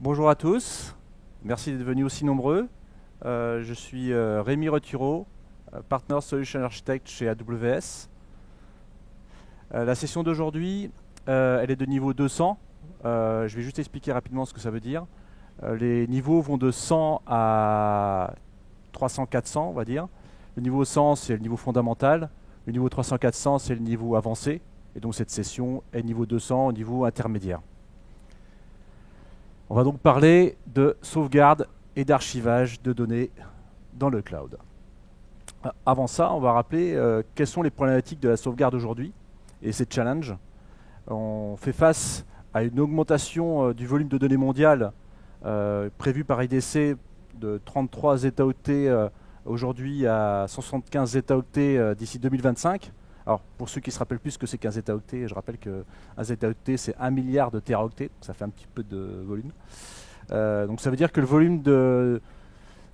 Bonjour à tous, merci d'être venus aussi nombreux. Je suis Rémi Returo, Partner Solution Architect chez AWS. La session d'aujourd'hui, elle est de niveau 200. Je vais juste expliquer rapidement ce que ça veut dire. Les niveaux vont de 100 à 300-400, on va dire. Le niveau 100, c'est le niveau fondamental. Le niveau 300-400, c'est le niveau avancé. Et donc cette session est niveau 200 au niveau intermédiaire. On va donc parler de sauvegarde et d'archivage de données dans le cloud. Avant ça, on va rappeler quelles sont les problématiques de la sauvegarde aujourd'hui et ses challenges. On fait face à une augmentation du volume de données mondiales prévu par IDC de 33 zetaoctets aujourd'hui à 175 zetaoctets d'ici 2025. Alors, pour ceux qui se rappellent plus ce que c'est qu'un zetaoctet, je rappelle qu'un zetaoctet, c'est 1 milliard de téraoctets, ça fait un petit peu de volume. Donc ça veut dire que le volume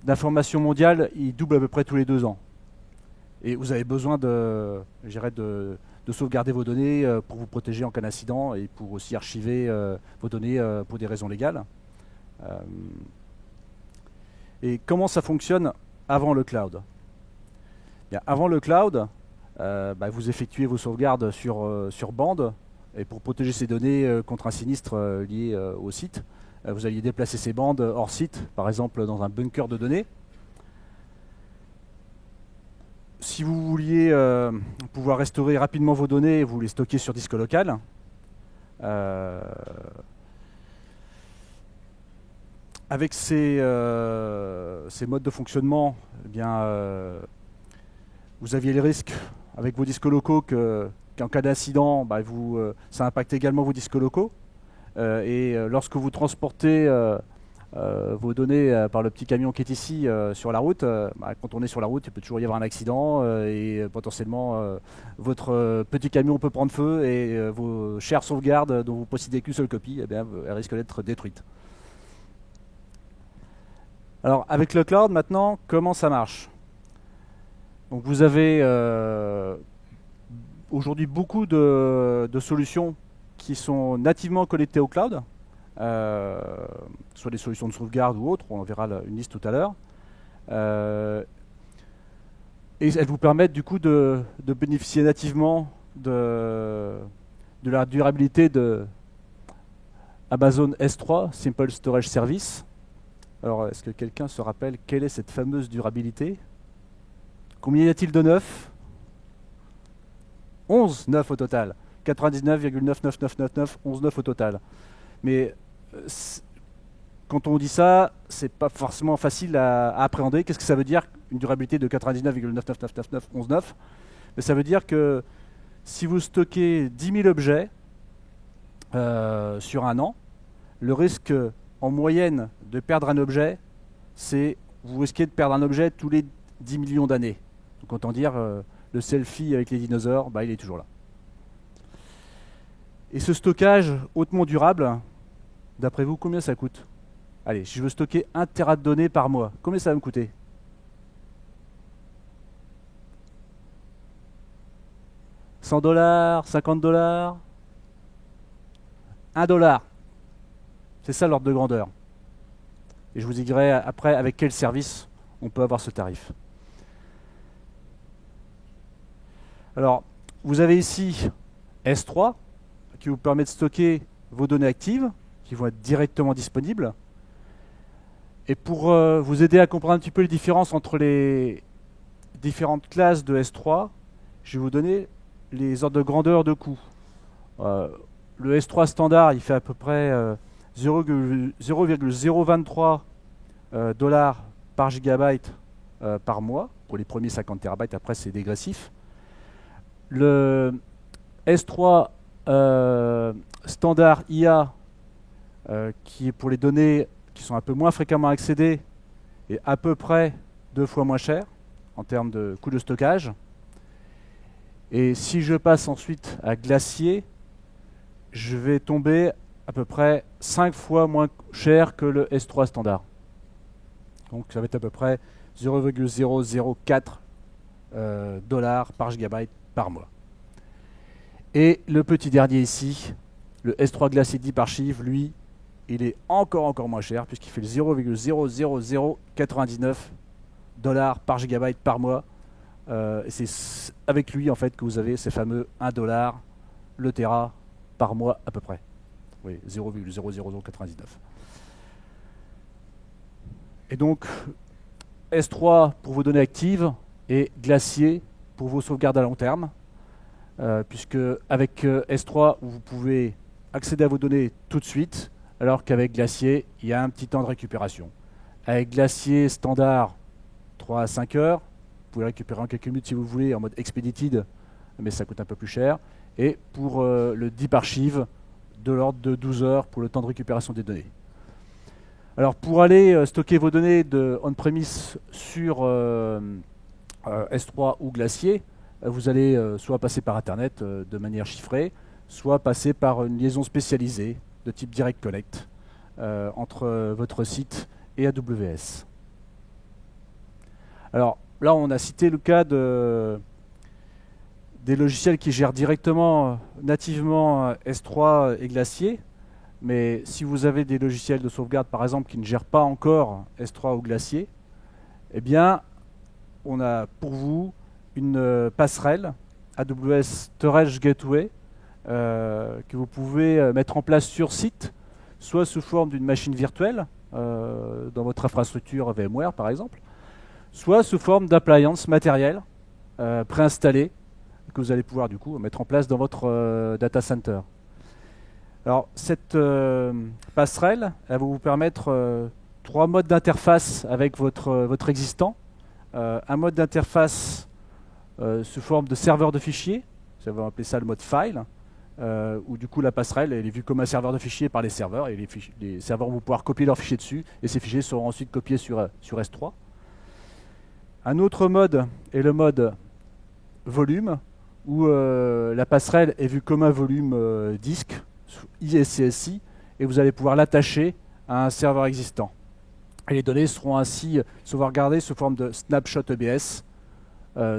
d'information mondiale, il double à peu près tous les 2 ans. Et vous avez besoin de sauvegarder vos données pour vous protéger en cas d'incident et pour aussi archiver vos données pour des raisons légales. Et comment ça fonctionne avant le cloud? Bien, avant le cloud, vous effectuez vos sauvegardes sur bande, et pour protéger ces données contre un sinistre lié au site, vous alliez déplacer ces bandes hors site, par exemple dans un bunker de données. Si vous vouliez pouvoir restaurer rapidement vos données, vous les stockez sur disque local. Avec ces modes de fonctionnement, eh bien, vous aviez le risque avec vos disques locaux qu'en cas d'incident, ça impacte également vos disques locaux. Lorsque vous transportez vos données par le petit camion qui est ici sur la route, quand on est sur la route, il peut toujours y avoir un accident et potentiellement votre petit camion peut prendre feu et vos chères sauvegardes dont vous possédez qu'une seule copie, eh bien, elles risquent d'être détruites. Alors avec le cloud maintenant, comment ça marche? Donc vous avez aujourd'hui beaucoup de solutions qui sont nativement connectées au cloud, soit des solutions de sauvegarde ou autres, on verra une liste tout à l'heure. Et elles vous permettent du coup de bénéficier nativement de la durabilité de Amazon S3, Simple Storage Service. Alors, est-ce que quelqu'un se rappelle quelle est cette fameuse durabilité? Combien y a-t-il de 9? 11 9 au total. 99,99999, 11 9 au total. Mais quand on dit ça, c'est pas forcément facile à appréhender. Qu'est-ce que ça veut dire, une durabilité de 99,99999, 11 9? Mais ça veut dire que si vous stockez 10 000 objets sur un an, le risque en moyenne de perdre un objet, c'est vous risquez de perdre un objet tous les 10 millions d'années. Donc autant dire, le selfie avec les dinosaures, il est toujours là. Et ce stockage hautement durable, d'après vous, combien ça coûte? Allez, si je veux stocker 1 Tera de données par mois, combien ça va me coûter? 100 dollars, 50 dollars, 1 dollar. C'est ça l'ordre de grandeur. Et je vous dirai après avec quel service on peut avoir ce tarif. Alors, vous avez ici S3 qui vous permet de stocker vos données actives qui vont être directement disponibles. Et pour vous aider à comprendre un petit peu les différences entre les différentes classes de S3, je vais vous donner les ordres de grandeur de coût. Le S3 standard, il fait à peu près 0,023 dollars par gigabyte par mois, pour les premiers 50 terabytes, après c'est dégressif. Le S3 standard IA, qui est pour les données qui sont un peu moins fréquemment accédées, est à peu près 2 fois moins cher en termes de coût de stockage. Et si je passe ensuite à Glacier, je vais tomber à peu près 5 fois moins cher que le S3 standard. Donc ça va être à peu près 0,004 dollars par gigabyte par mois. Et le petit dernier ici, le S3 Glacier Deep Archive, lui, il est encore moins cher puisqu'il fait 0,00099 $ par gigabyte par mois. Et c'est avec lui en fait que vous avez ces fameux 1 $ le Tera par mois à peu près. Oui, 0,00099. Et donc S3 pour vos données actives et Glacier pour vos sauvegardes à long terme, puisque avec S3 vous pouvez accéder à vos données tout de suite, alors qu'avec Glacier il y a un petit temps de récupération. Avec Glacier standard 3 à 5 heures, vous pouvez récupérer en quelques minutes si vous voulez en mode expedited, mais ça coûte un peu plus cher. Et pour le Deep Archive, de l'ordre de 12 heures pour le temps de récupération des données. Alors pour aller stocker vos données de on-premise sur S3 ou Glacier, vous allez soit passer par Internet de manière chiffrée, soit passer par une liaison spécialisée de type Direct Connect entre votre site et AWS. Alors là, on a cité le cas des logiciels qui gèrent directement, nativement S3 et Glacier. Mais si vous avez des logiciels de sauvegarde, par exemple, qui ne gèrent pas encore S3 ou Glacier, eh bien, on a pour vous une passerelle AWS Storage Gateway que vous pouvez mettre en place sur site, soit sous forme d'une machine virtuelle dans votre infrastructure VMware, par exemple, soit sous forme d'appliance matérielle préinstallée que vous allez pouvoir du coup mettre en place dans votre data center. Alors cette passerelle, elle va vous permettre 3 modes d'interface avec votre existant. Un mode d'interface sous forme de serveur de fichiers, ça va appeler ça le mode file, où du coup la passerelle elle est vue comme un serveur de fichiers par les serveurs, et les serveurs vont pouvoir copier leurs fichiers dessus, et ces fichiers seront ensuite copiés sur S3. Un autre mode est le mode volume, où la passerelle est vue comme un volume disque, ISCSI, et vous allez pouvoir l'attacher à un serveur existant. Et les données seront ainsi sauvegardées sous forme de snapshot EBS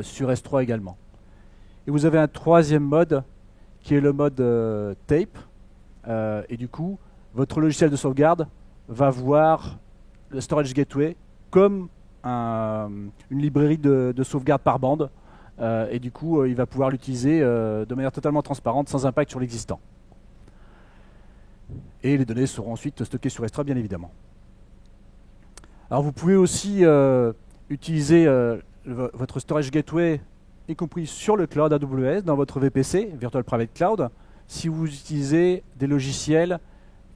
sur S3 également. Et vous avez un troisième mode qui est le mode tape, et du coup votre logiciel de sauvegarde va voir le Storage Gateway comme une librairie de sauvegarde par bande, et du coup il va pouvoir l'utiliser de manière totalement transparente sans impact sur l'existant. Et les données seront ensuite stockées sur S3 bien évidemment. Alors vous pouvez aussi utiliser votre Storage Gateway, y compris sur le cloud AWS, dans votre VPC, Virtual Private Cloud, si vous utilisez des logiciels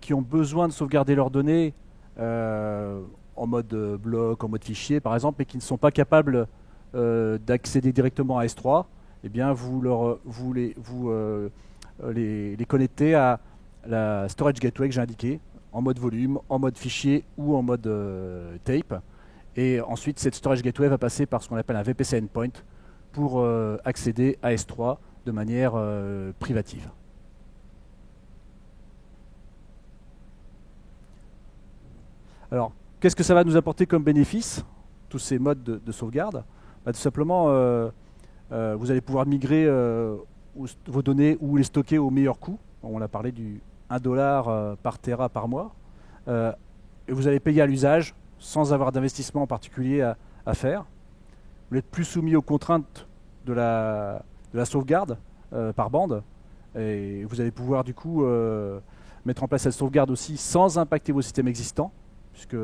qui ont besoin de sauvegarder leurs données en mode bloc, en mode fichier par exemple, et qui ne sont pas capables d'accéder directement à S3, eh bien vous les connectez à la Storage Gateway que j'ai indiqué, en mode volume, en mode fichier ou en mode tape. Et ensuite, cette Storage Gateway va passer par ce qu'on appelle un VPC Endpoint pour accéder à S3 de manière privative. Alors, qu'est-ce que ça va nous apporter comme bénéfice, tous ces modes de sauvegarde? Tout simplement, vous allez pouvoir migrer vos données ou les stocker au meilleur coût. On a parlé du 1 $ par Tera par mois. Et vous allez payer à l'usage sans avoir d'investissement en particulier à faire. Vous n'êtes plus soumis aux contraintes de la sauvegarde par bande. Et vous allez pouvoir du coup mettre en place cette sauvegarde aussi sans impacter vos systèmes existants, puisque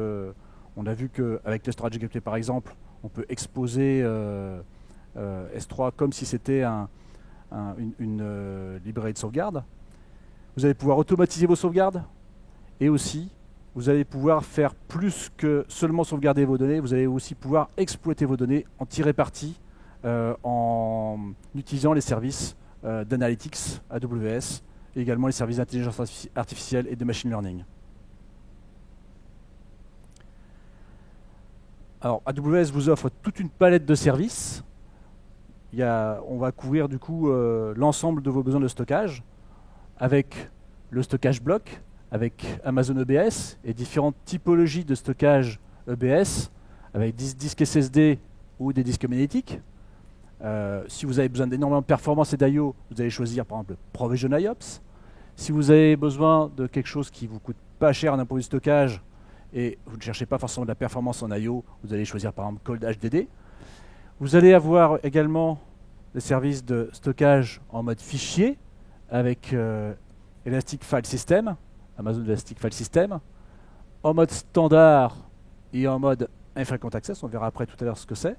on a vu qu'avec le Storage Gateway par exemple, on peut exposer S3 comme si c'était une librairie de sauvegarde. Vous allez pouvoir automatiser vos sauvegardes, et aussi vous allez pouvoir faire plus que seulement sauvegarder vos données, vous allez aussi pouvoir exploiter vos données, en tirer parti en utilisant les services d'analytics AWS, et également les services d'intelligence artificielle et de machine learning. Alors AWS vous offre toute une palette de services. On va couvrir du coup l'ensemble de vos besoins de stockage, avec le stockage bloc, avec Amazon EBS et différentes typologies de stockage EBS, avec des disques SSD ou des disques magnétiques. Si vous avez besoin d'énormément de performance et d'IO, vous allez choisir par exemple Provision IOPS. Si vous avez besoin de quelque chose qui ne vous coûte pas cher d'un point de vue stockage et vous ne cherchez pas forcément de la performance en I/O, vous allez choisir par exemple Cold HDD. Vous allez avoir également des services de stockage en mode fichier avec Elastic File System, Amazon Elastic File System, en mode standard et en mode Infrequent Access, on verra après tout à l'heure ce que c'est.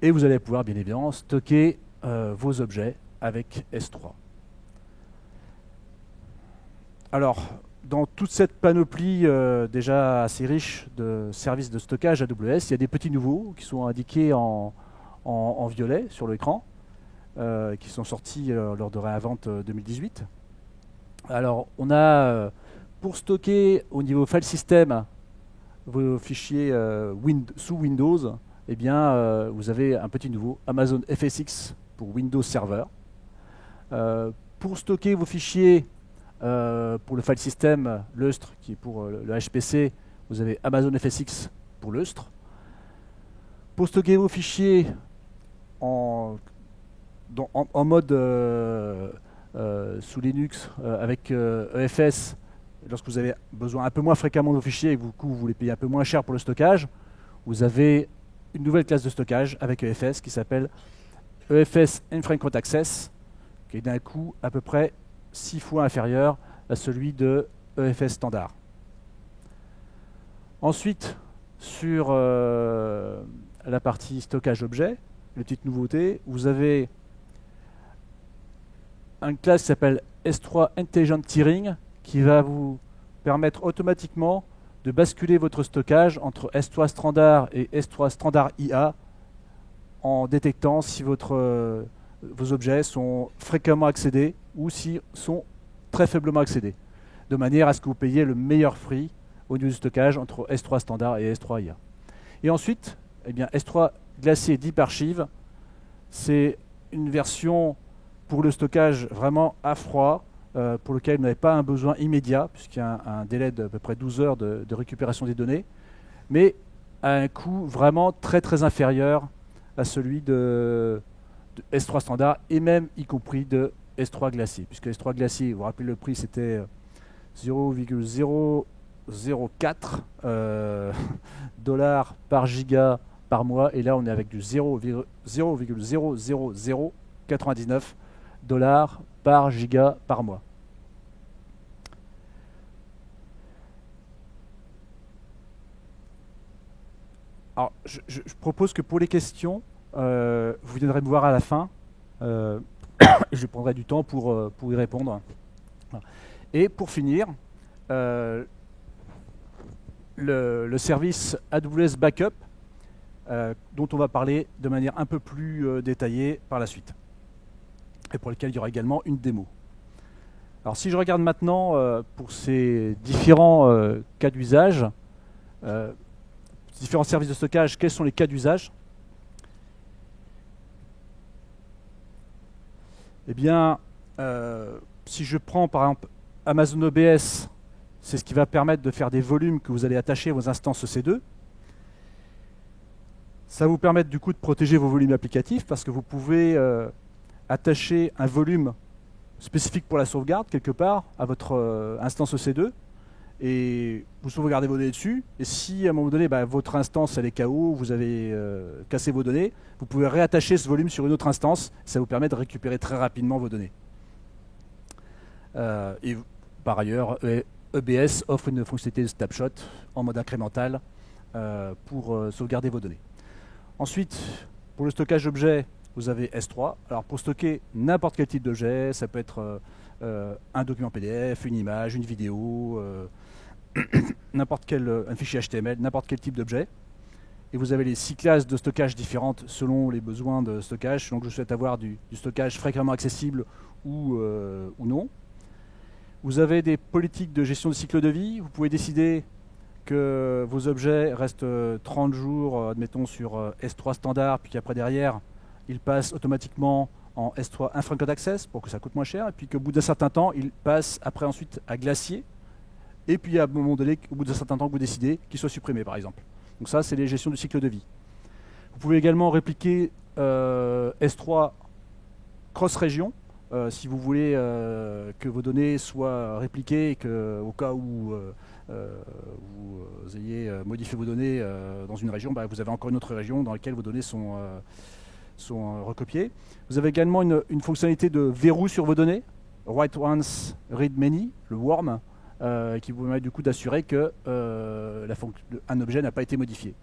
Et vous allez pouvoir bien évidemment stocker vos objets avec S3. Alors, dans toute cette panoplie déjà assez riche de services de stockage AWS, il y a des petits nouveaux qui sont indiqués en violet sur l'écran, qui sont sortis lors de Réinvent 2018. Alors, on a pour stocker au niveau file system vos fichiers sous Windows, eh bien, vous avez un petit nouveau Amazon FSx pour Windows Server. Pour stocker vos fichiers pour le file system Lustre, qui est pour le HPC, vous avez Amazon FSx pour Lustre. Pour stocker vos fichiers en mode sous Linux avec EFS, lorsque vous avez besoin un peu moins fréquemment de vos fichiers et que vous voulez payer un peu moins cher pour le stockage, vous avez une nouvelle classe de stockage avec EFS qui s'appelle EFS Infrequent Access, qui est d'un coût à peu près 6 fois inférieur à celui de EFS standard. Ensuite, sur la partie stockage objet, les petites nouveautés, vous avez une classe qui s'appelle S3 Intelligent Tiering qui va vous permettre automatiquement de basculer votre stockage entre S3 standard et S3 standard IA en détectant si vos objets sont fréquemment accédés ou si sont très faiblement accédés, de manière à ce que vous payiez le meilleur prix au niveau du stockage entre S3 standard et S3 IA. Et ensuite, eh bien, S3 Glacier Deep Archive, c'est une version pour le stockage vraiment à froid, pour lequel vous n'avez pas un besoin immédiat, puisqu'il y a un délai d'à peu près 12 heures de récupération des données, mais à un coût vraiment très très inférieur à celui de S3 standard, et même y compris de S3 Glacier, puisque S3 Glacier, vous vous rappelez le prix, c'était 0,004 dollars par giga par mois, et là on est avec du 0,00099 dollars par giga par mois. Alors, je propose que pour les questions, vous viendrez me voir à la fin. Je prendrai du temps pour y répondre. Et pour finir, le service AWS Backup, dont on va parler de manière un peu plus détaillée par la suite, et pour lequel il y aura également une démo. Alors si je regarde maintenant pour ces différents cas d'usage, différents services de stockage, quels sont les cas d'usage? Eh bien, si je prends par exemple Amazon EBS, c'est ce qui va permettre de faire des volumes que vous allez attacher à vos instances EC2. Ça va vous permettre du coup de protéger vos volumes applicatifs parce que vous pouvez attacher un volume spécifique pour la sauvegarde quelque part à votre instance EC2 et vous sauvegardez vos données dessus. Et si à un moment donné votre instance elle est KO, vous avez cassé vos données, vous pouvez réattacher ce volume sur une autre instance. Ça vous permet de récupérer très rapidement vos données. Et par ailleurs, EBS offre une fonctionnalité de snapshot en mode incrémental pour sauvegarder vos données. Ensuite, pour le stockage d'objets, vous avez S3. Alors pour stocker n'importe quel type d'objet, ça peut être un document PDF, une image, une vidéo, un fichier HTML, n'importe quel type d'objet. Et vous avez les 6 classes de stockage différentes selon les besoins de stockage, selon que je souhaite avoir du stockage fréquemment accessible ou non. Vous avez des politiques de gestion de cycle de vie. Vous pouvez décider que vos objets restent 30 jours, admettons, sur S3 standard, puis qu'après derrière, ils passent automatiquement en S3 Infrequent Access pour que ça coûte moins cher, et puis qu'au bout d'un certain temps, ils passent après ensuite à Glacier, et puis à un moment donné, au bout d'un certain temps que vous décidez, qu'ils soient supprimés par exemple. Donc ça, c'est les gestions du cycle de vie. Vous pouvez également répliquer S3 cross-région, si vous voulez que vos données soient répliquées et que, au cas où vous ayez modifié vos données dans une région, bah, vous avez encore une autre région dans laquelle vos données sont recopiées. Vous avez également une fonctionnalité de verrou sur vos données, Write Once, Read Many, le worm, qui vous permet du coup d'assurer que un objet n'a pas été modifié.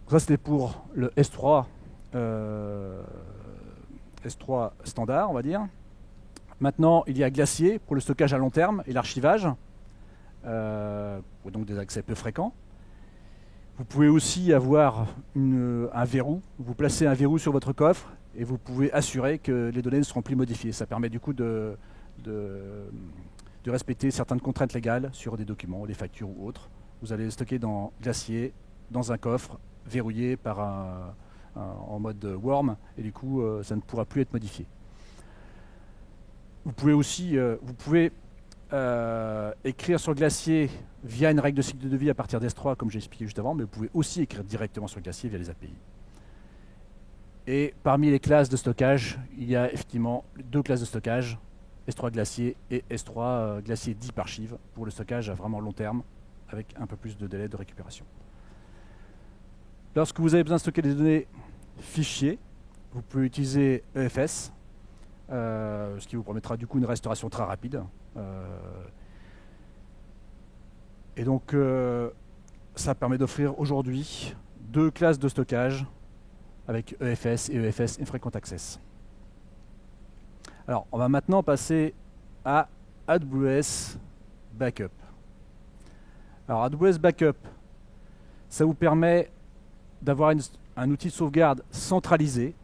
Ça, c'était pour le S3 standard, on va dire. Maintenant, il y a Glacier pour le stockage à long terme et l'archivage, donc des accès peu fréquents. Vous pouvez aussi avoir un verrou. Vous placez un verrou sur votre coffre et vous pouvez assurer que les données ne seront plus modifiées. Ça permet du coup de respecter certaines contraintes légales sur des documents, des factures ou autres. Vous allez les stocker dans Glacier, dans un coffre, verrouillé en mode worm, et du coup ça ne pourra plus être modifié. Vous pouvez aussi écrire sur Glacier via une règle de cycle de vie à partir d'S3 comme j'ai expliqué juste avant, mais vous pouvez aussi écrire directement sur Glacier via les API. Et parmi les classes de stockage, il y a effectivement 2 classes de stockage, S3 Glacier et S3 Glacier Deep Archive pour le stockage à vraiment long terme avec un peu plus de délai de récupération. Lorsque vous avez besoin de stocker des données fichiers, vous pouvez utiliser EFS, ce qui vous permettra du coup une restauration très rapide. Et donc, ça permet d'offrir aujourd'hui 2 classes de stockage avec EFS et EFS Infrequent Access. Alors, on va maintenant passer à AWS Backup. Alors, AWS Backup, ça vous permet d'avoir un outil de sauvegarde centralisé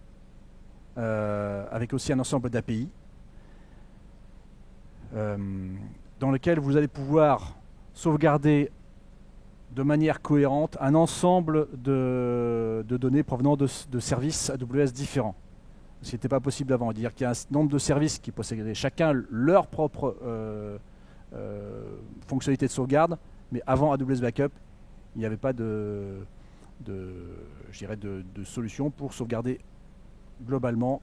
avec aussi un ensemble d'API dans lequel vous allez pouvoir sauvegarder de manière cohérente un ensemble de données provenant de services AWS différents. Ce qui n'était pas possible avant. Dire qu'il y a un nombre de services qui possédaient chacun leur propre fonctionnalité de sauvegarde, mais avant AWS Backup, il n'y avait pas de solution pour sauvegarder globalement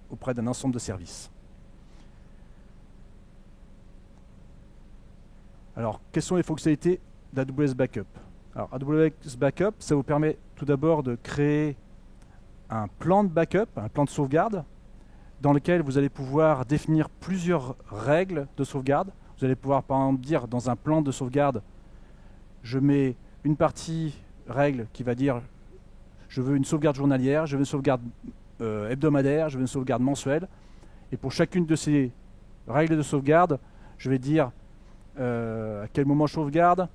auprès d'un ensemble de services. Alors, quelles sont les fonctionnalités d'AWS Backup? Alors, AWS Backup, ça vous permet tout d'abord de créer un plan de backup, un plan de sauvegarde, dans lequel vous allez pouvoir définir plusieurs règles de sauvegarde. Vous allez pouvoir, par exemple, dire dans un plan de sauvegarde, je mets une partie règle qui va dire je veux une sauvegarde journalière, je veux une sauvegarde hebdomadaire, je veux une sauvegarde mensuelle. Et pour chacune de ces règles de sauvegarde, je vais dire à quel moment je sauvegarde,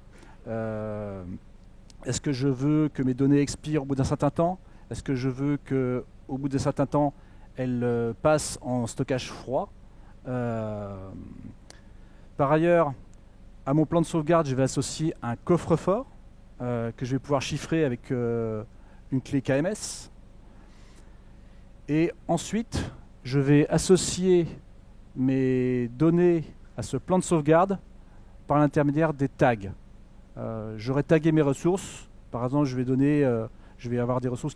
est-ce que je veux que mes données expirent au bout d'un certain temps, est-ce que je veux qu'au bout d'un certain temps, elles passent en stockage froid. Par ailleurs, à mon plan de sauvegarde, je vais associer un coffre-fort que je vais pouvoir chiffrer avec une clé KMS. Et ensuite, je vais associer mes données à ce plan de sauvegarde par l'intermédiaire des tags. J'aurai tagué mes ressources. Par exemple, je vais avoir des ressources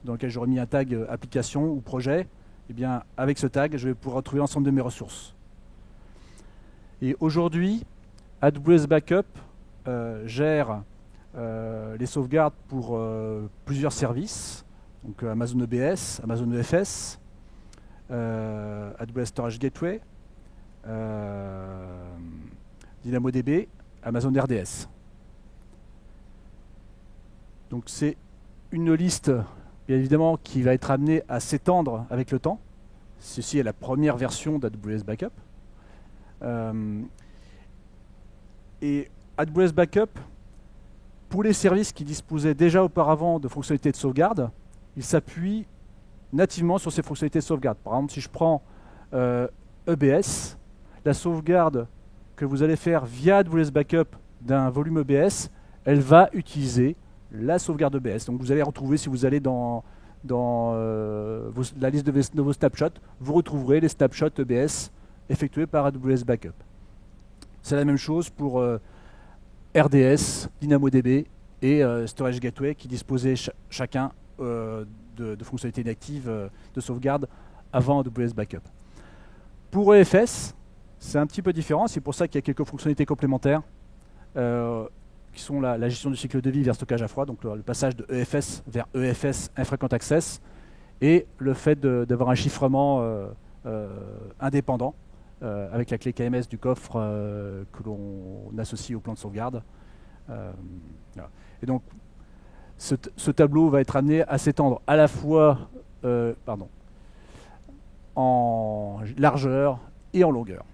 dans lesquelles j'aurai mis un tag application ou projet. Et bien, avec ce tag, je vais pouvoir retrouver l'ensemble de mes ressources. Et aujourd'hui, AWS Backup gère les sauvegardes pour plusieurs services, donc Amazon EBS, Amazon EFS, AWS Storage Gateway, DynamoDB, Amazon RDS. Donc c'est une liste, bien évidemment, qui va être amenée à s'étendre avec le temps. Ceci est la première version d'AWS Backup. Et AWS Backup, pour les services qui disposaient déjà auparavant de fonctionnalités de sauvegarde, il s'appuie nativement sur ces fonctionnalités de sauvegarde. Par exemple, si je prends EBS, la sauvegarde que vous allez faire via AWS Backup d'un volume EBS, elle va utiliser la sauvegarde EBS. Donc vous allez retrouver, si vous allez dans la liste de vos snapshots, vous retrouverez les snapshots EBS effectués par AWS Backup. C'est la même chose pour RDS, DynamoDB et Storage Gateway qui disposaient chacun de fonctionnalités inactives de sauvegarde avant AWS Backup. Pour EFS, c'est un petit peu différent, c'est pour ça qu'il y a quelques fonctionnalités complémentaires qui sont la gestion du cycle de vie vers stockage à froid, donc le passage de EFS vers EFS Infrequent Access, et le fait d'avoir un chiffrement indépendant avec la clé KMS du coffre que l'on associe au plan de sauvegarde. Voilà. Et donc, ce tableau va être amené à s'étendre à la fois en largeur et en longueur.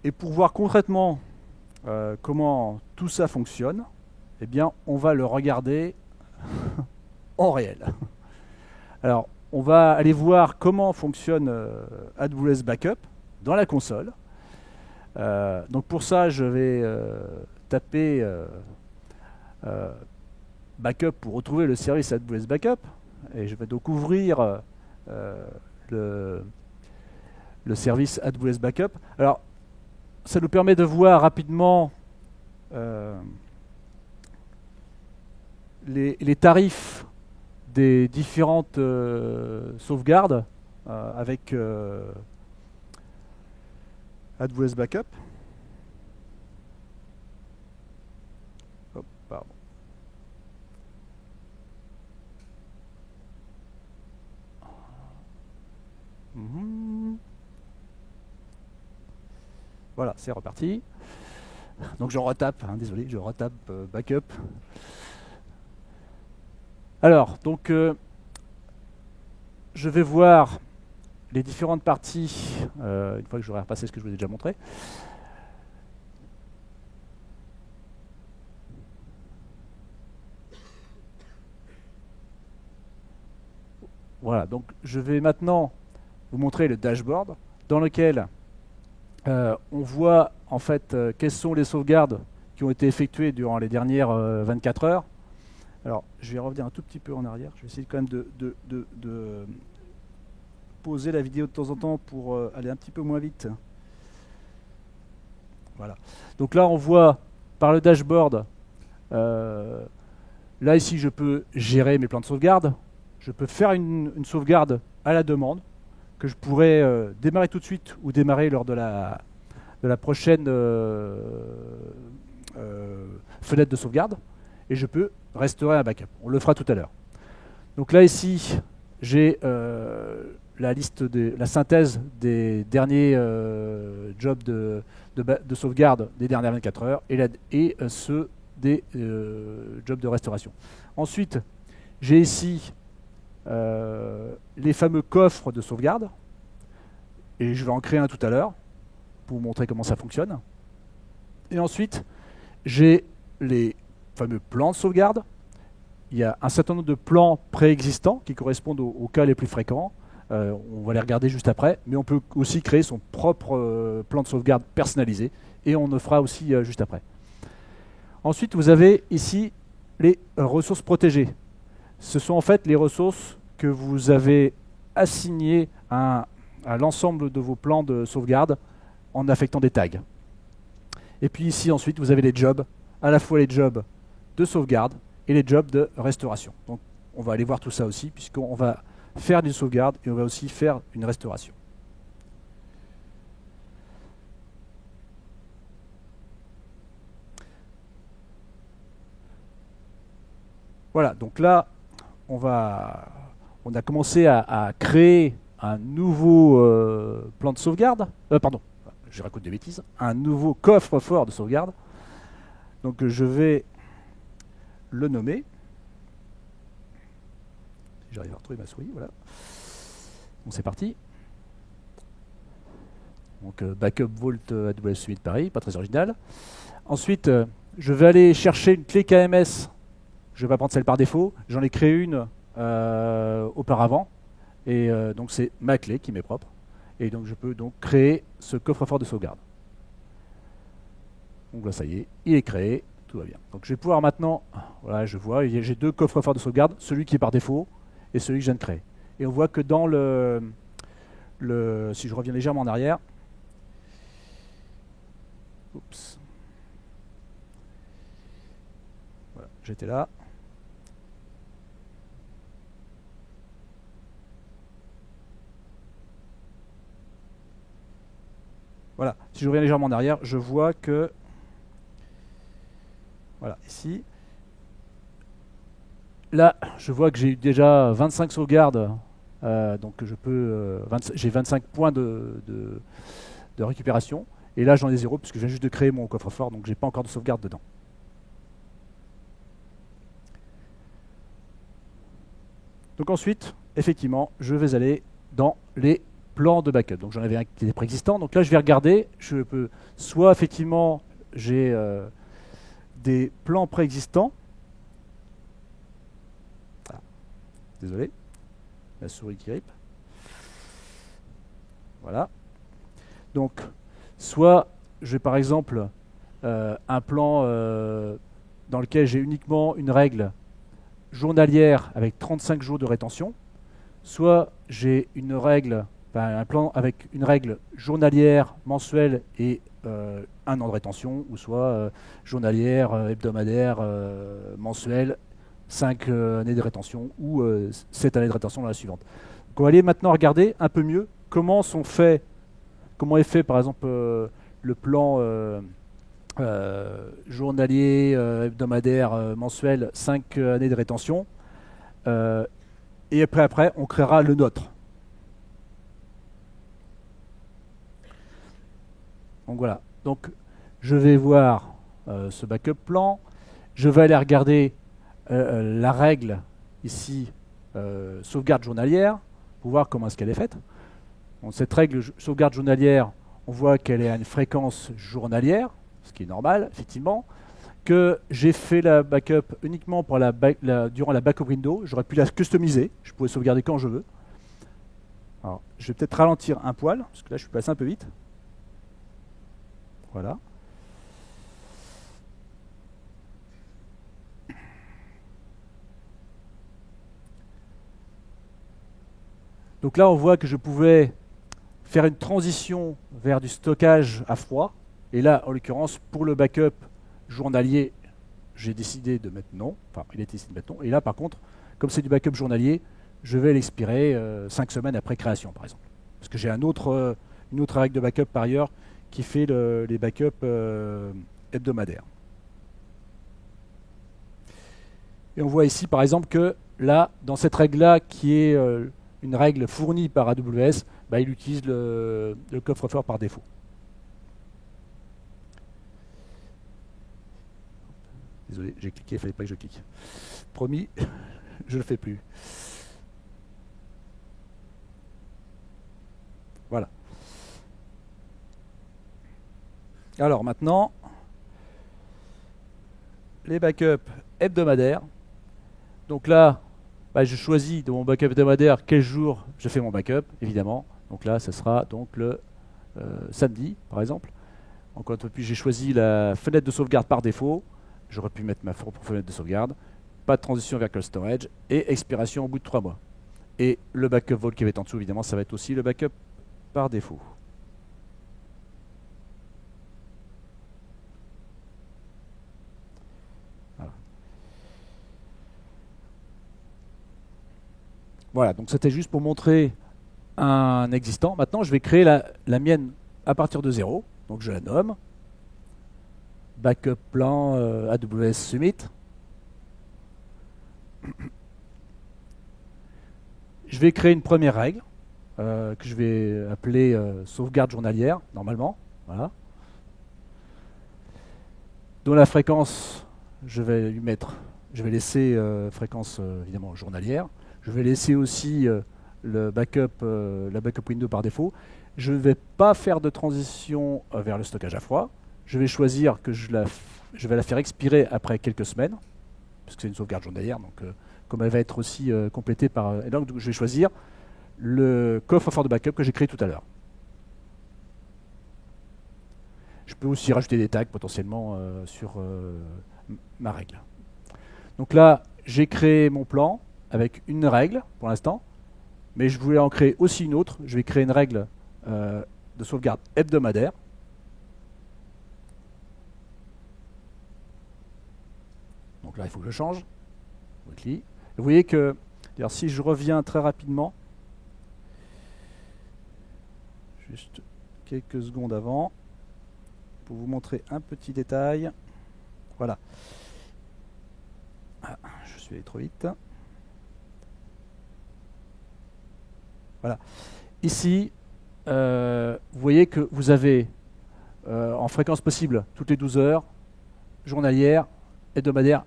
Et pour voir concrètement comment tout ça fonctionne, eh bien, on va le regarder en réel. Alors, on va aller voir comment fonctionne AWS Backup dans la console. Donc pour ça, je vais taper Backup pour retrouver le service AWS Backup. Et je vais donc ouvrir le service AWS Backup. Alors, ça nous permet de voir rapidement les tarifs des différentes sauvegardes avec AWS Backup. Oh, pardon. Voilà, c'est reparti. Donc je retape, désolé, je retape Backup. Alors, donc, je vais voir les différentes parties, une fois que j'aurai repassé ce que je vous ai déjà montré. Voilà, donc je vais maintenant vous montrer le dashboard dans lequel on voit en fait quelles sont les sauvegardes qui ont été effectuées durant les dernières 24 heures. Alors, je vais revenir un tout petit peu en arrière. Je vais essayer quand même de poser la vidéo de temps en temps pour aller un petit peu moins vite. Voilà. Donc là, on voit par le dashboard, là ici, je peux gérer mes plans de sauvegarde. Je peux faire une sauvegarde à la demande que je pourrais démarrer tout de suite ou démarrer lors de la prochaine fenêtre de sauvegarde. Et je peux restaurer un backup. On le fera tout à l'heure. Donc là ici, j'ai la liste la synthèse des derniers jobs de sauvegarde des dernières 24 heures et ceux des jobs de restauration. Ensuite, j'ai ici les fameux coffres de sauvegarde. Et je vais en créer un tout à l'heure pour vous montrer comment ça fonctionne. Et ensuite, j'ai les fameux plans de sauvegarde. Il y a un certain nombre de plans préexistants qui correspondent aux cas les plus fréquents. On va les regarder juste après, mais on peut aussi créer son propre plan de sauvegarde personnalisé, et on le fera aussi juste après. Ensuite, vous avez ici les ressources protégées. Ce sont en fait les ressources que vous avez assignées à l'ensemble de vos plans de sauvegarde en affectant des tags. Et puis ici, ensuite, vous avez les jobs, à la fois les jobs de sauvegarde et les jobs de restauration. Donc on va aller voir tout ça aussi, puisqu'on va faire une sauvegarde et on va aussi faire une restauration. Voilà, donc là, on a commencé à créer un nouveau plan de sauvegarde. Pardon, je raconte des bêtises. Un nouveau coffre-fort de sauvegarde. Donc je vais le nommer. Si j'arrive à retrouver ma souris, voilà. Bon, c'est parti. Donc Backup Vault AWS Suite Paris, pas très original. Ensuite, je vais aller chercher une clé KMS. Je ne vais pas prendre celle par défaut. J'en ai créé une auparavant. Et donc c'est ma clé qui m'est propre. Et donc je peux donc créer ce coffre-fort de sauvegarde. Donc là, ça y est, il est créé. Tout va bien. Donc je vais pouvoir maintenant, voilà, je vois, j'ai deux coffres-forts de sauvegarde, celui qui est par défaut et celui que je viens de créer. Et on voit que dans si je reviens légèrement en arrière, oups, voilà, j'étais là. Si je reviens légèrement en arrière, je vois que, voilà, ici, là, je vois que j'ai eu déjà 25 sauvegardes, donc j'ai 25 points de récupération, et là j'en ai 0 puisque je viens juste de créer mon coffre-fort, donc j'ai pas encore de sauvegarde dedans. Donc ensuite, effectivement, je vais aller dans les plans de backup. Donc j'en avais un qui était préexistant. Donc là, je vais regarder. Je peux soit effectivement j'ai des plans préexistants. Ah, désolé, la souris qui grippe. Voilà. Donc, soit j'ai par exemple un plan dans lequel j'ai uniquement une règle journalière avec 35 jours de rétention, soit j'ai un plan avec une règle journalière, mensuelle et un an de rétention, ou soit journalière, hebdomadaire, mensuelle, 5 années de rétention, ou 7 années de rétention dans la suivante. Donc on va aller maintenant regarder un peu mieux comment est fait par exemple le plan journalier, hebdomadaire, mensuel, 5 années de rétention. Et après, on créera le nôtre. Donc voilà. Donc je vais voir ce backup plan. Je vais aller regarder la règle ici, sauvegarde journalière, pour voir comment est-ce qu'elle est faite. Donc, cette règle sauvegarde journalière, on voit qu'elle est à une fréquence journalière, ce qui est normal, effectivement. Que j'ai fait la backup uniquement pour durant la backup window. J'aurais pu la customiser, je pouvais sauvegarder quand je veux. Alors, je vais peut-être ralentir un poil, parce que là je suis passé un peu vite. Voilà. Donc là on voit que je pouvais faire une transition vers du stockage à froid. Et là, en l'occurrence, pour le backup journalier, j'ai décidé de mettre non. Enfin, il a décidé de mettre non. Et là, par contre, comme c'est du backup journalier, je vais l'expirer 5 semaines après création, par exemple. Parce que j'ai une autre règle de backup par ailleurs qui fait les backups hebdomadaires. Et on voit ici, par exemple, que là, dans cette règle-là, qui est une règle fournie par AWS, il utilise le coffre-fort par défaut. Désolé, j'ai cliqué, il ne fallait pas que je clique. Promis, je ne le fais plus. Voilà. Alors maintenant, les backups hebdomadaires. Donc là, je choisis de mon backup hebdomadaire quel jour je fais mon backup, évidemment. Donc là, ce sera donc le samedi, par exemple. Encore un peu plus, j'ai choisi la fenêtre de sauvegarde par défaut. J'aurais pu mettre ma propre fenêtre de sauvegarde. Pas de transition vers cold storage. Et expiration au bout de 3 mois. Et le backup vault qui va être en dessous, évidemment, ça va être aussi le backup par défaut. Voilà, donc c'était juste pour montrer un existant. Maintenant, je vais créer la mienne à partir de 0. Donc je la nomme. Backup plan AWS Summit. Je vais créer une première règle que je vais appeler sauvegarde journalière, normalement. Voilà. Dont la fréquence, je vais laisser fréquence évidemment journalière. Je vais laisser aussi la backup window par défaut. Je ne vais pas faire de transition vers le stockage à froid. Je vais choisir que je vais la faire expirer après quelques semaines, parce que c'est une sauvegarde journalière, donc comme elle va être aussi complétée par... Et donc je vais choisir le coffre-fort de backup que j'ai créé tout à l'heure. Je peux aussi rajouter des tags potentiellement sur ma règle. Donc là, j'ai créé mon plan avec une règle pour l'instant, mais je voulais en créer aussi une autre. Je vais créer une règle de sauvegarde hebdomadaire. Donc là, il faut que je change. Vous voyez que, si je reviens très rapidement, juste quelques secondes avant, pour vous montrer un petit détail. Voilà. Ah, je suis allé trop vite. Voilà. Ici, vous voyez que vous avez en fréquence possible toutes les 12 heures, journalière, hebdomadaire,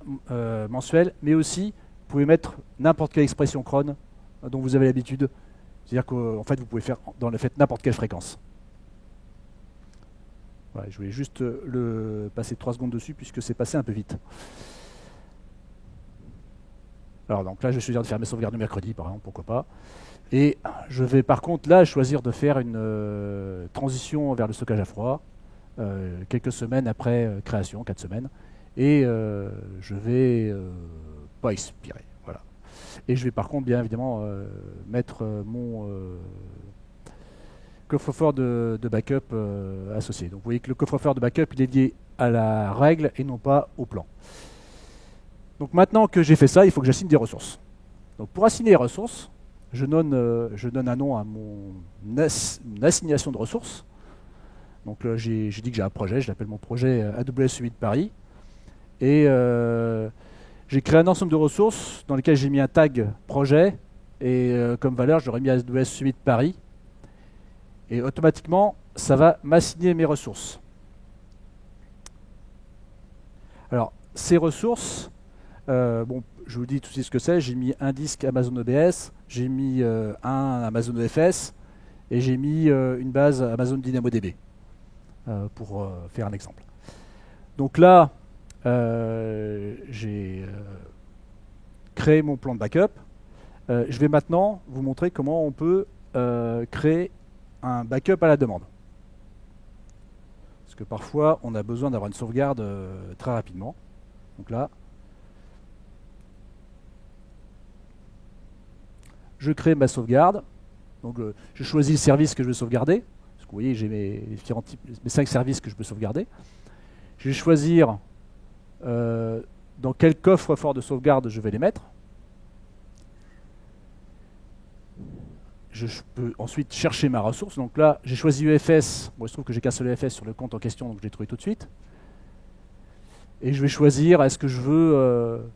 mensuelle, mais aussi vous pouvez mettre n'importe quelle expression cron dont vous avez l'habitude. C'est-à-dire qu'en fait, vous pouvez faire dans le fait n'importe quelle fréquence. Voilà, je voulais juste passer 3 secondes dessus puisque c'est passé un peu vite. Alors donc là, je vais choisir de faire mes sauvegardes le mercredi, par exemple, pourquoi pas. Et je vais par contre là choisir de faire une transition vers le stockage à froid, quelques semaines après création, 4 semaines. Et je vais pas expirer. Voilà. Et je vais par contre bien évidemment mettre mon coffre-fort de backup associé. Donc vous voyez que le coffre-fort de backup il est lié à la règle et non pas au plan. Donc maintenant que j'ai fait ça, il faut que j'assigne des ressources. Donc pour assigner les ressources, je donne un nom à mon assignation de ressources. Donc j'ai dit que j'ai un projet, je l'appelle mon projet AWS Summit Paris. Et j'ai créé un ensemble de ressources dans lesquelles j'ai mis un tag projet et comme valeur j'aurais mis AWS Summit Paris. Et automatiquement ça va m'assigner mes ressources. Alors ces ressources, bon, je vous dis tout de suite ce que c'est. J'ai mis un disque Amazon EBS, j'ai mis un Amazon EFS et j'ai mis une base Amazon DynamoDB pour faire un exemple. Donc là, j'ai créé mon plan de backup. Je vais maintenant vous montrer comment on peut créer un backup à la demande. Parce que parfois, on a besoin d'avoir une sauvegarde très rapidement. Donc là, je crée ma sauvegarde. Donc je choisis le service que je veux sauvegarder. Parce que vous voyez, j'ai mes 5 services que je peux sauvegarder. Je vais choisir dans quel coffre-fort de sauvegarde je vais les mettre. Je peux ensuite chercher ma ressource. Donc là, j'ai choisi EFS. Bon, il se trouve que j'ai qu'un seul EFS sur le compte en question, donc je l'ai trouvé tout de suite. Et je vais choisir, est-ce que je veux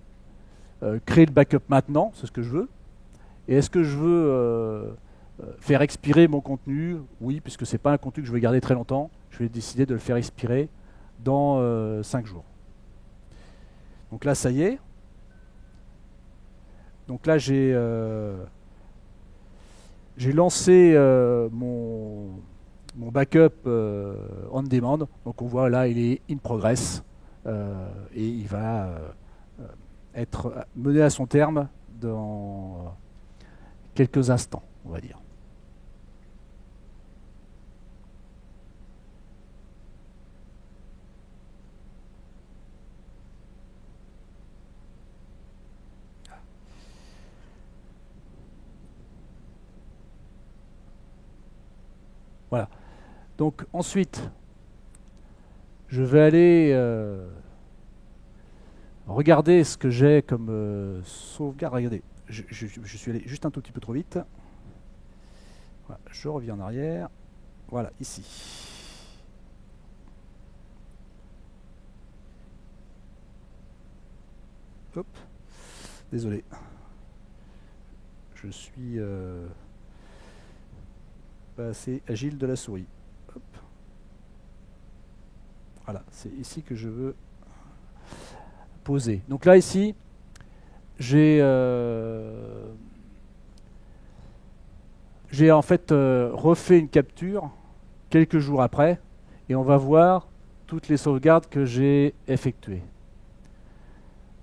créer le backup maintenant, c'est ce que je veux. Et est-ce que je veux faire expirer mon contenu? Oui, puisque ce n'est pas un contenu que je vais garder très longtemps. Je vais décider de le faire expirer dans 5 jours. Donc là, ça y est. Donc là, j'ai lancé mon backup on demand. Donc on voit là, il est in progress et il va être mené à son terme dans quelques instants, on va dire. Voilà. Donc ensuite, je vais aller regarder ce que j'ai comme sauvegarde. Regardez, je suis allé juste un tout petit peu trop vite. Voilà, je reviens en arrière. Voilà, ici. Hop. Désolé. Je suis pas assez agile de la souris. Hop. Voilà, c'est ici que je veux poser. Donc là, ici, j'ai en fait refait une capture quelques jours après et on va voir toutes les sauvegardes que j'ai effectuées.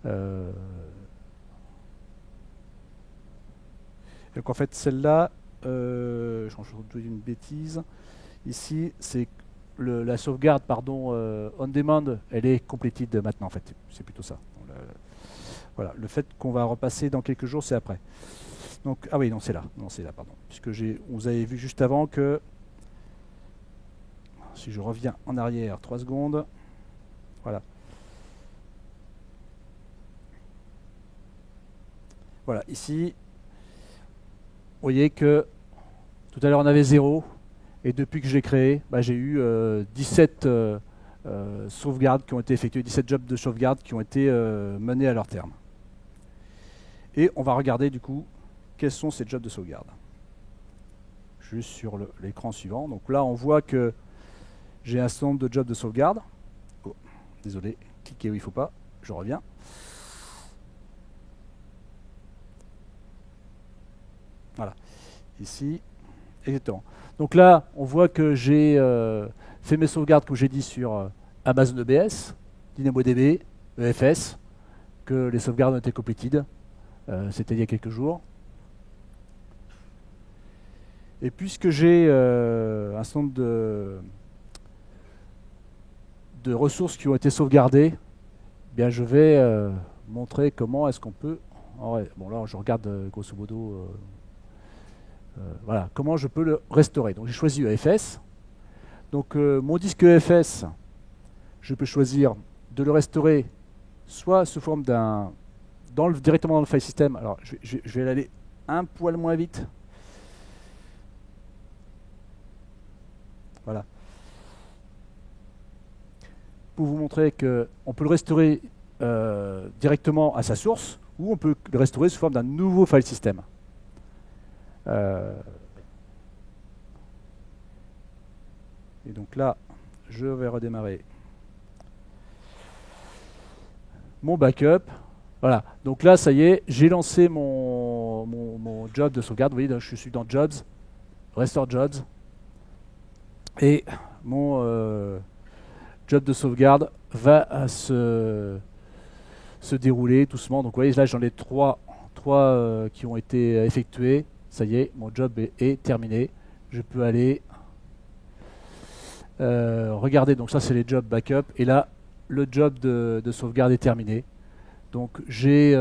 Donc en fait celle-là, je dis une bêtise, ici c'est la sauvegarde on demand, elle est completed maintenant en fait, c'est plutôt ça. Voilà, le fait qu'on va repasser dans quelques jours, c'est après. Donc, ah oui, non, c'est là, pardon. Puisque vous avez vu juste avant que, si je reviens en arrière 3 secondes, voilà. Voilà, ici, vous voyez que tout à l'heure on avait 0, et depuis que je l'ai créé, j'ai eu 17 sauvegardes qui ont été effectuées, 17 jobs de sauvegarde qui ont été menés à leur terme. Et on va regarder du coup quels sont ces jobs de sauvegarde. Juste sur l'écran suivant. Donc là, on voit que j'ai un certain nombre de jobs de sauvegarde. Oh, désolé, cliquez où il ne faut pas, je reviens. Voilà, ici, exactement. Donc là, on voit que j'ai fait mes sauvegardes, comme j'ai dit, sur Amazon EBS, DynamoDB, EFS, que les sauvegardes ont été completed, c'était il y a quelques jours. Et puisque j'ai un certain nombre de ressources qui ont été sauvegardées, eh bien je vais montrer comment est-ce qu'on peut... bon là, je regarde grosso modo... voilà, comment je peux le restaurer. Donc j'ai choisi EFS. Donc mon disque EFS, je peux choisir de le restaurer soit sous forme d'un... directement dans le file system. Alors je vais aller un poil moins vite. Voilà. Pour vous montrer qu'on peut le restaurer directement à sa source, ou on peut le restaurer sous forme d'un nouveau file system. Et donc là, je vais redémarrer mon backup. Voilà, donc là, ça y est, j'ai lancé mon job de sauvegarde. Vous voyez, je suis dans Jobs, Restore Jobs. Et mon job de sauvegarde va se dérouler doucement. Donc vous voyez, là, j'en ai trois qui ont été effectués. Ça y est, mon job est terminé. Je peux aller regarder. Donc ça, c'est les jobs backup. Et là, le job de sauvegarde est terminé. Donc j'ai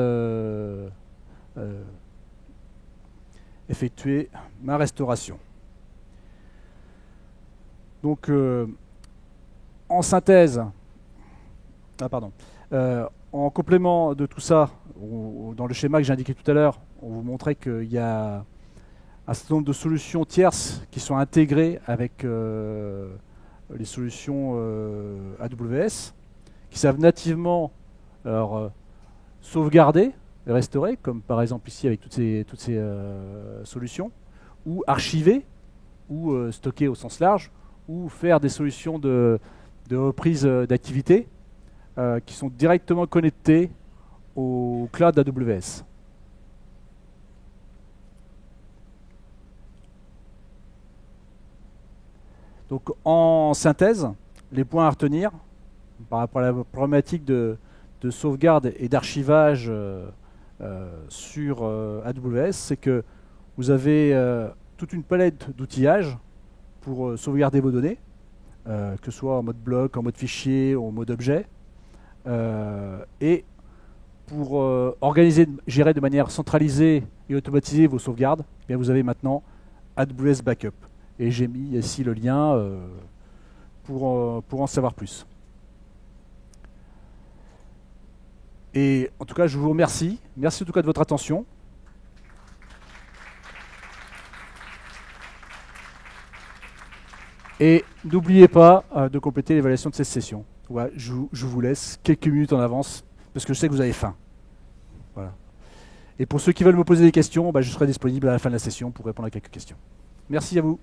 effectué ma restauration. Donc en synthèse, en complément de tout ça, dans le schéma que j'ai indiqué tout à l'heure, on vous montrait qu'il y a un certain nombre de solutions tierces qui sont intégrées avec les solutions AWS, qui savent nativement sauvegarder et restaurer, comme par exemple ici avec toutes ces solutions, ou archiver, ou stocker au sens large, ou faire des solutions de reprise d'activité qui sont directement connectées au cloud AWS. Donc en synthèse, les points à retenir par rapport à la problématique de sauvegarde et d'archivage sur AWS, c'est que vous avez toute une palette d'outillages pour sauvegarder vos données, que ce soit en mode bloc, en mode fichier ou en mode objet. Et pour organiser, gérer de manière centralisée et automatisée vos sauvegardes, eh bien vous avez maintenant AWS Backup. Et j'ai mis ici le lien pour en savoir plus. Et en tout cas, je vous remercie. Merci en tout cas de votre attention. Et n'oubliez pas de compléter l'évaluation de cette session. Voilà, je vous laisse quelques minutes en avance, parce que je sais que vous avez faim. Voilà. Et pour ceux qui veulent me poser des questions, je serai disponible à la fin de la session pour répondre à quelques questions. Merci à vous.